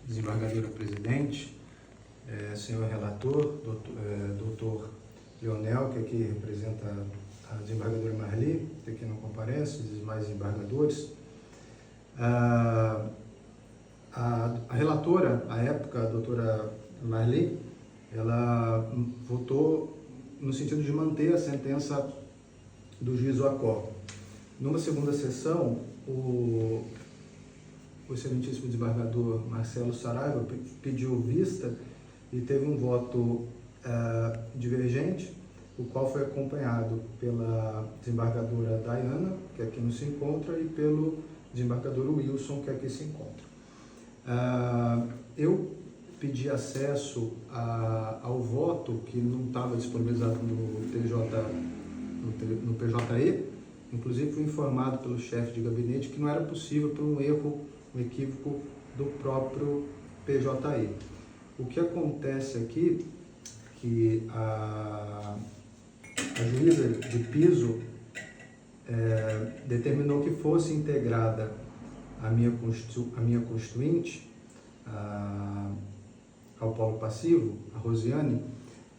desembargadora presidente, senhor relator, doutor Leonel, que aqui representa a desembargadora Marli, que aqui não comparece, os demais desembargadores. A relatora, à época, a doutora Marli, ela votou no sentido de manter a sentença do juiz Oacó. Numa segunda sessão, o excelentíssimo desembargador Marcelo Saraiva pediu vista e teve um voto divergente, o qual foi acompanhado pela desembargadora Dayana, que aqui não se encontra, e pelo desembargador Wilson, que aqui se encontra. Eu pedi acesso ao voto que não estava disponibilizado no PJE, inclusive fui informado pelo chefe de gabinete que não era possível por um equívoco do próprio PJE. O que acontece aqui que a juíza de piso determinou que fosse integrada a minha constituinte ao polo passivo, a Rosiane,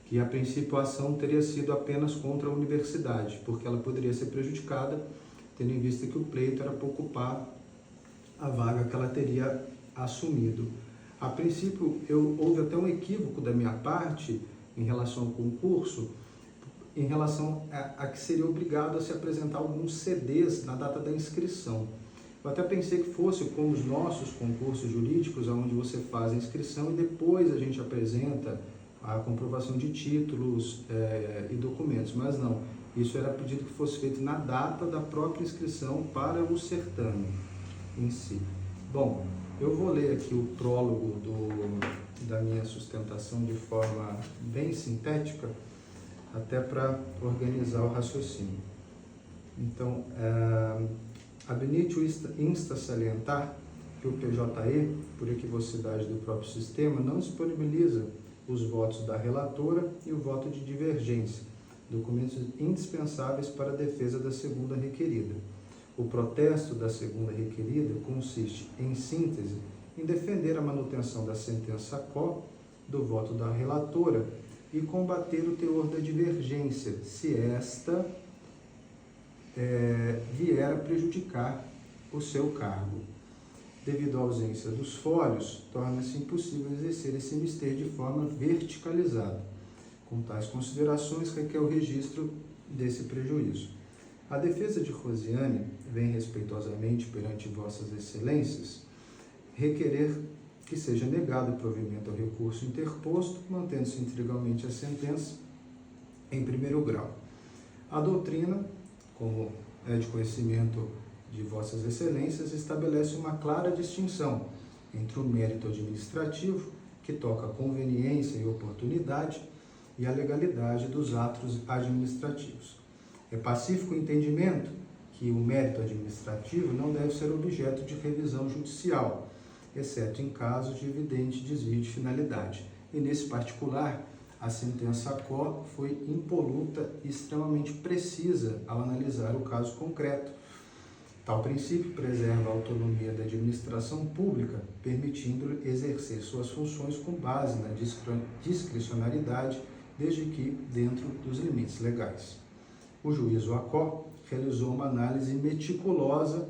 que a princípio a ação teria sido apenas contra a universidade, porque ela poderia ser prejudicada, tendo em vista que o pleito era para ocupar a vaga que ela teria assumido. A princípio, houve até um equívoco da minha parte em relação ao concurso, em relação a que seria obrigado a se apresentar alguns CDs na data da inscrição. Eu até pensei que fosse como os nossos concursos jurídicos, onde você faz a inscrição e depois a gente apresenta a comprovação de títulos e documentos, mas não. Isso era pedido que fosse feito na data da própria inscrição para o certame em si. Bom, eu vou ler aqui o prólogo da minha sustentação de forma bem sintética, até para organizar o raciocínio. Então, ab initio insta salientar que o PJE, por equivocidade do próprio sistema, não disponibiliza os votos da relatora e o voto de divergência, documentos indispensáveis para a defesa da segunda requerida. O protesto da segunda requerida consiste, em síntese, em defender a manutenção da sentença quo do voto da relatora e combater o teor da divergência, se esta vier a prejudicar o seu cargo. Devido à ausência dos fólios, torna-se impossível exercer esse mister de forma verticalizada. Com tais considerações, requer o registro desse prejuízo. A defesa de Rosiane vem respeitosamente perante vossas excelências requerer que seja negado o provimento ao recurso interposto, mantendo-se integralmente a sentença em primeiro grau. A doutrina, como é de conhecimento de vossas excelências, estabelece uma clara distinção entre o mérito administrativo, que toca a conveniência e oportunidade, e a legalidade dos atos administrativos. É pacífico o entendimento que o mérito administrativo não deve ser objeto de revisão judicial, exceto em casos de evidente desvio de finalidade. E nesse particular, a sentença quo foi impoluta e extremamente precisa ao analisar o caso concreto. Tal princípio preserva a autonomia da administração pública, permitindo-lhe exercer suas funções com base na discricionariedade, desde que dentro dos limites legais. O juiz Oacó realizou uma análise meticulosa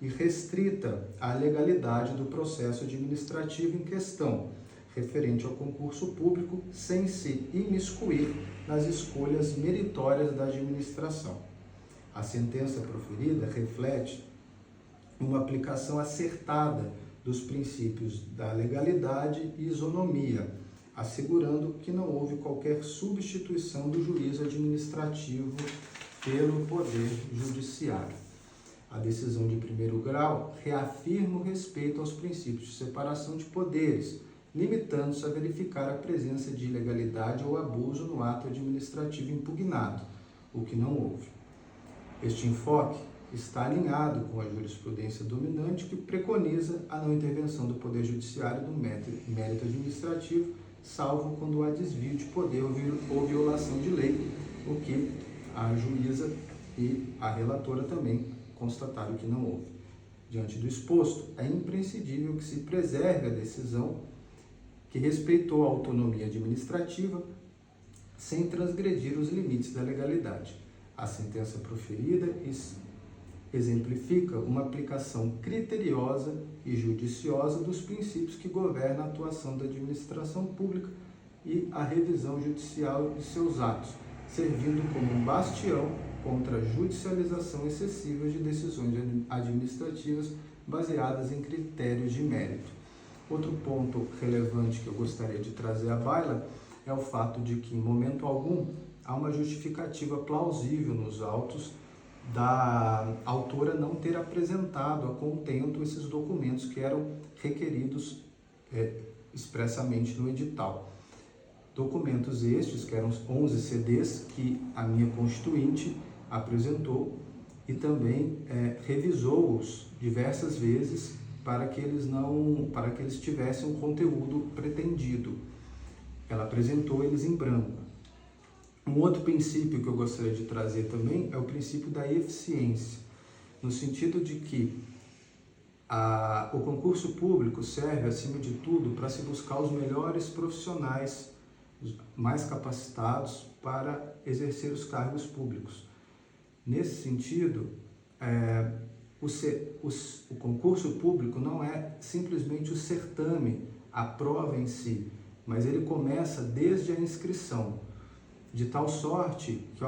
e restrita à legalidade do processo administrativo em questão, referente ao concurso público, sem se imiscuir nas escolhas meritórias da administração. A sentença proferida reflete uma aplicação acertada dos princípios da legalidade e isonomia, assegurando que não houve qualquer substituição do juízo administrativo pelo Poder Judiciário. A decisão de primeiro grau reafirma o respeito aos princípios de separação de poderes, limitando-se a verificar a presença de ilegalidade ou abuso no ato administrativo impugnado, o que não houve. Este enfoque está alinhado com a jurisprudência dominante que preconiza a não intervenção do Poder Judiciário no mérito administrativo, salvo quando há desvio de poder ou violação de lei, o que a juíza e a relatora também constataram que não houve. Diante do exposto, é imprescindível que se preserve a decisão que respeitou a autonomia administrativa sem transgredir os limites da legalidade. A sentença proferida exemplifica uma aplicação criteriosa e judiciosa dos princípios que governam a atuação da administração pública e a revisão judicial de seus atos, servindo como um bastião contra a judicialização excessiva de decisões administrativas baseadas em critérios de mérito. Outro ponto relevante que eu gostaria de trazer à baila é o fato de que, em momento algum, há uma justificativa plausível nos autos da autora não ter apresentado a contento esses documentos que eram requeridos expressamente no edital. Documentos estes, que eram 11 CDs, que a minha constituinte apresentou e também revisou-os diversas vezes para que eles tivessem o conteúdo pretendido. Ela apresentou eles em branco. Um outro princípio que eu gostaria de trazer também é o princípio da eficiência, no sentido de que o concurso público serve, acima de tudo, para se buscar os melhores profissionais, os mais capacitados para exercer os cargos públicos. Nesse sentido, o concurso público não é simplesmente o certame, a prova em si, mas ele começa desde a inscrição, de tal sorte que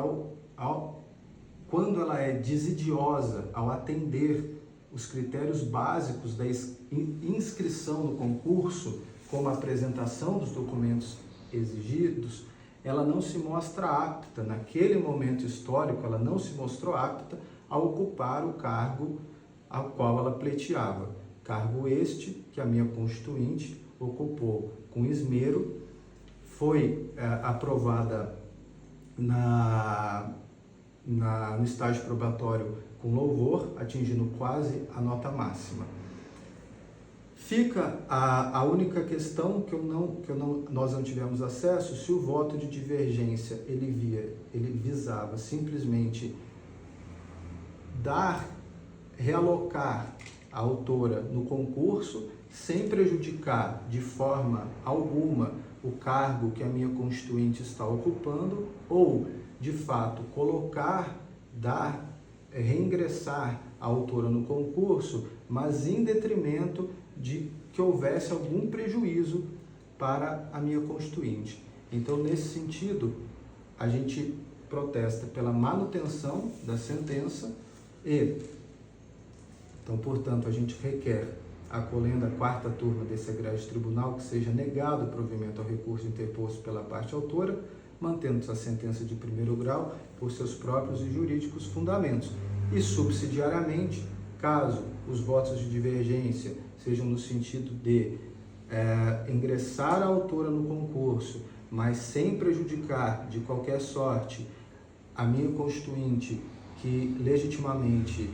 quando ela é desidiosa ao atender os critérios básicos da inscrição no concurso, como a apresentação dos documentos exigidos, ela não se mostra apta, naquele momento histórico, ela não se mostrou apta a ocupar o cargo ao qual ela pleiteava. Cargo este que a minha constituinte ocupou com esmero, foi aprovada no estágio probatório com louvor, atingindo quase a nota máxima. Fica a única questão nós não tivemos acesso, se o voto de divergência ele visava simplesmente realocar a autora no concurso, sem prejudicar de forma alguma o cargo que a minha constituinte está ocupando, ou, de fato, reingressar a autora no concurso, mas em detrimento de que houvesse algum prejuízo para a minha constituinte. Então, nesse sentido, a gente protesta pela manutenção da sentença então, portanto, a gente requer, acolhendo a quarta turma desse egrégio tribunal, que seja negado o provimento ao recurso interposto pela parte autora, mantendo-se a sentença de primeiro grau por seus próprios e jurídicos fundamentos. E, subsidiariamente, caso os votos de divergência sejam no sentido de ingressar a autora no concurso, mas sem prejudicar de qualquer sorte a minha constituinte, que legitimamente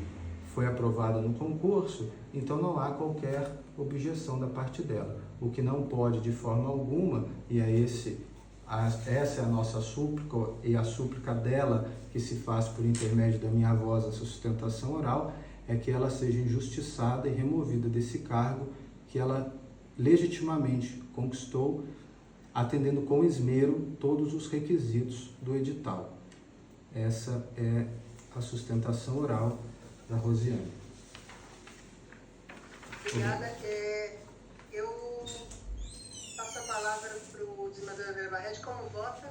foi aprovada no concurso, então não há qualquer objeção da parte dela. O que não pode de forma alguma, e essa é a nossa súplica e a súplica dela que se faz por intermédio da minha voz, essa sustentação oral, é que ela seja injustiçada e removida desse cargo que ela legitimamente conquistou, atendendo com esmero todos os requisitos do edital. Essa é a sustentação oral da Rosiane. Obrigada. Eu passo a palavra para o desembargador André Barretti. Como vota?